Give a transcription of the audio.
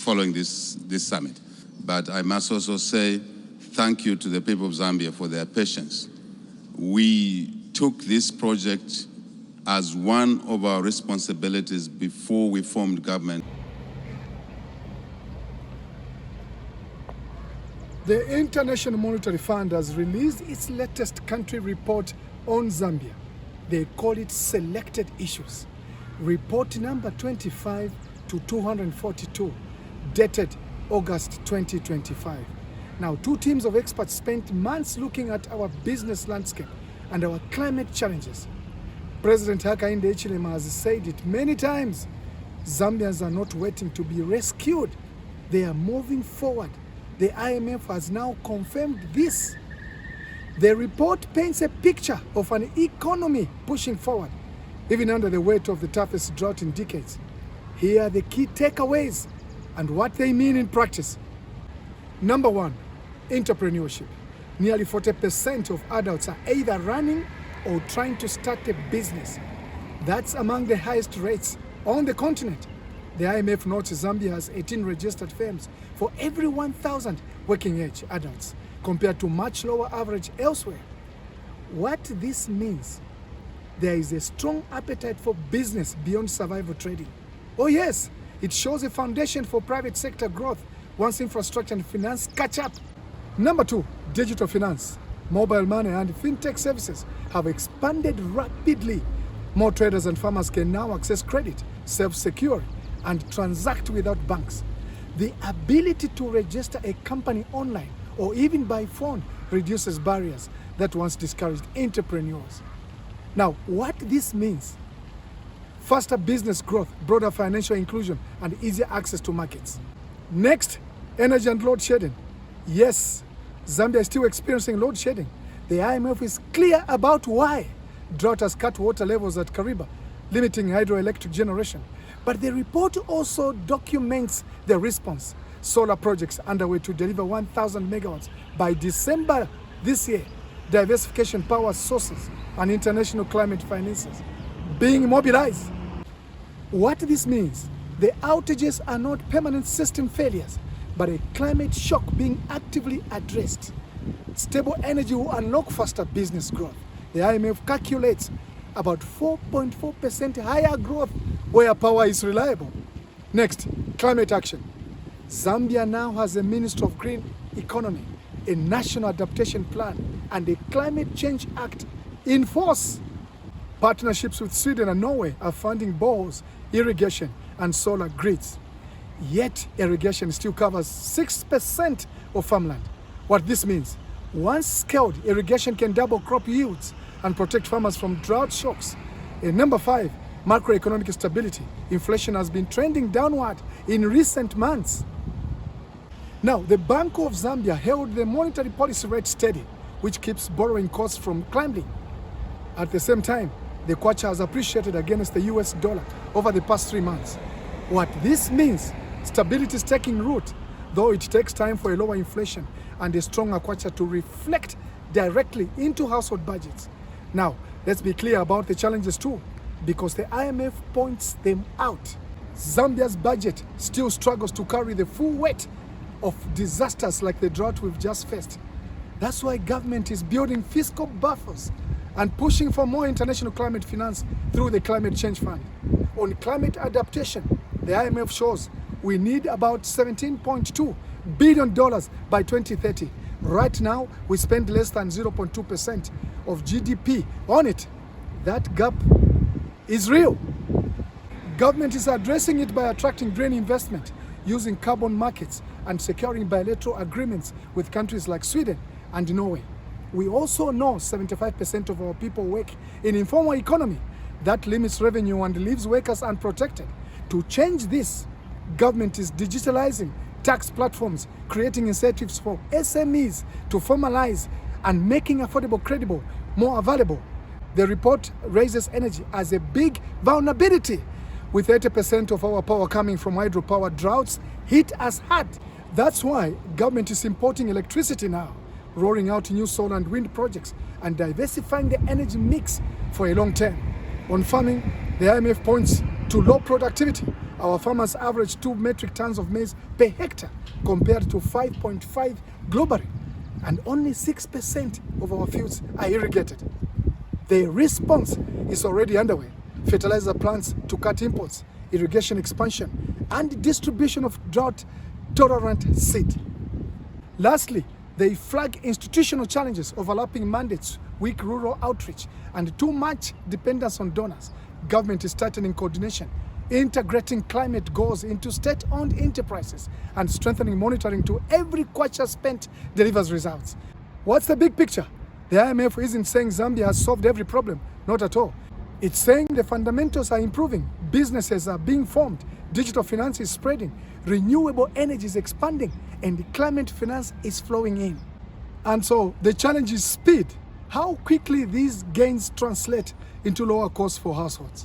following this summit. But I must also say thank you to the people of Zambia for their patience. We took this project as one of our responsibilities before we formed government. The International Monetary Fund has released its latest country report on Zambia. They call it Selected Issues. Report number 25 to 242, dated August 2025. Now, two teams of experts spent months looking at our business landscape and our climate challenges. President Hakainde Hichilema has said it many times. Zambians are not waiting to be rescued. They are moving forward. The IMF has now confirmed this. The report paints a picture of an economy pushing forward, even under the weight of the toughest drought in decades. Here are the key takeaways and what they mean in practice. Number one, entrepreneurship. Nearly 40% of adults are either running or trying to start a business. That's among the highest rates on the continent. The IMF notes Zambia has 18 registered firms for every 1,000 working-age adults, compared to much lower average elsewhere. What this means, there is a strong appetite for business beyond survival trading. Oh yes, it shows a foundation for private sector growth once infrastructure and finance catch up. Number two, digital finance. Mobile money and fintech services have expanded rapidly. More traders and farmers can now access credit, self-secure, and transact without banks. The ability to register a company online or even by phone reduces barriers that once discouraged entrepreneurs. Now, what this means: faster business growth, broader financial inclusion, and easier access to markets. Next, energy and load shedding. Yes, Zambia is still experiencing load shedding. The IMF is clear about why. Drought has cut water levels at Kariba, limiting hydroelectric generation. But the report also documents the response. Solar projects underway to deliver 1,000 megawatts by December this year. Diversification power sources and international climate finances being mobilized. What this means: the outages are not permanent system failures, but a climate shock being actively addressed. Stable energy will unlock faster business growth. The IMF calculates about 4.4% higher growth where power is reliable. Next, climate action. Zambia now has a Ministry of Green Economy, a National Adaptation Plan, and a Climate Change Act in force. Partnerships with Sweden and Norway are funding boreholes, irrigation, and solar grids. Yet, irrigation still covers 6% of farmland. What this means: once scaled, irrigation can double crop yields and protect farmers from drought shocks. And number five, macroeconomic stability. Inflation has been trending downward in recent months. Now, the Bank of Zambia held the monetary policy rate steady, which keeps borrowing costs from climbing. At the same time, the kwacha has appreciated against the US dollar over the past 3 months. What this means: stability is taking root, though it takes time for a lower inflation and a stronger kwacha to reflect directly into household budgets. Now, let's be clear about the challenges too, because the IMF points them out. Zambia's budget still struggles to carry the full weight of disasters like the drought we've just faced. That's why government is building fiscal buffers and pushing for more international climate finance through the Climate Change Fund. On climate adaptation, the IMF shows we need about $17.2 billion by 2030. Right now, we spend less than 0.2% of GDP on it. That gap is real. Government is addressing it by attracting green investment, using carbon markets, and securing bilateral agreements with countries like Sweden and Norway. We also know 75% of our people work in informal economy. That limits revenue and leaves workers unprotected. To change this, government is digitalizing tax platforms, creating incentives for SMEs to formalize, and making affordable, credible more available. The report raises energy as a big vulnerability. With 80% of our power coming from hydropower, droughts hit us hard. That's why government is importing electricity now, rolling out new solar and wind projects, and diversifying the energy mix for a long term. On farming, the IMF points to low productivity Our farmers average 2 metric tons of maize per hectare compared to 5.5 globally, and only 6% of our fields are irrigated. The response is already underway. Fertilizer plants to cut imports, irrigation expansion, and distribution of drought-tolerant seed. Lastly, they flag institutional challenges, overlapping mandates, weak rural outreach, and too much dependence on donors. Government is tightening coordination, integrating climate goals into state-owned enterprises, and strengthening monitoring to every kwacha spent delivers results. What's the big picture? The IMF isn't saying Zambia has solved every problem, not at all. It's saying the fundamentals are improving, businesses are being formed, digital finance is spreading, renewable energy is expanding, and climate finance is flowing in. And so the challenge is speed. How quickly these gains translate into lower costs for households.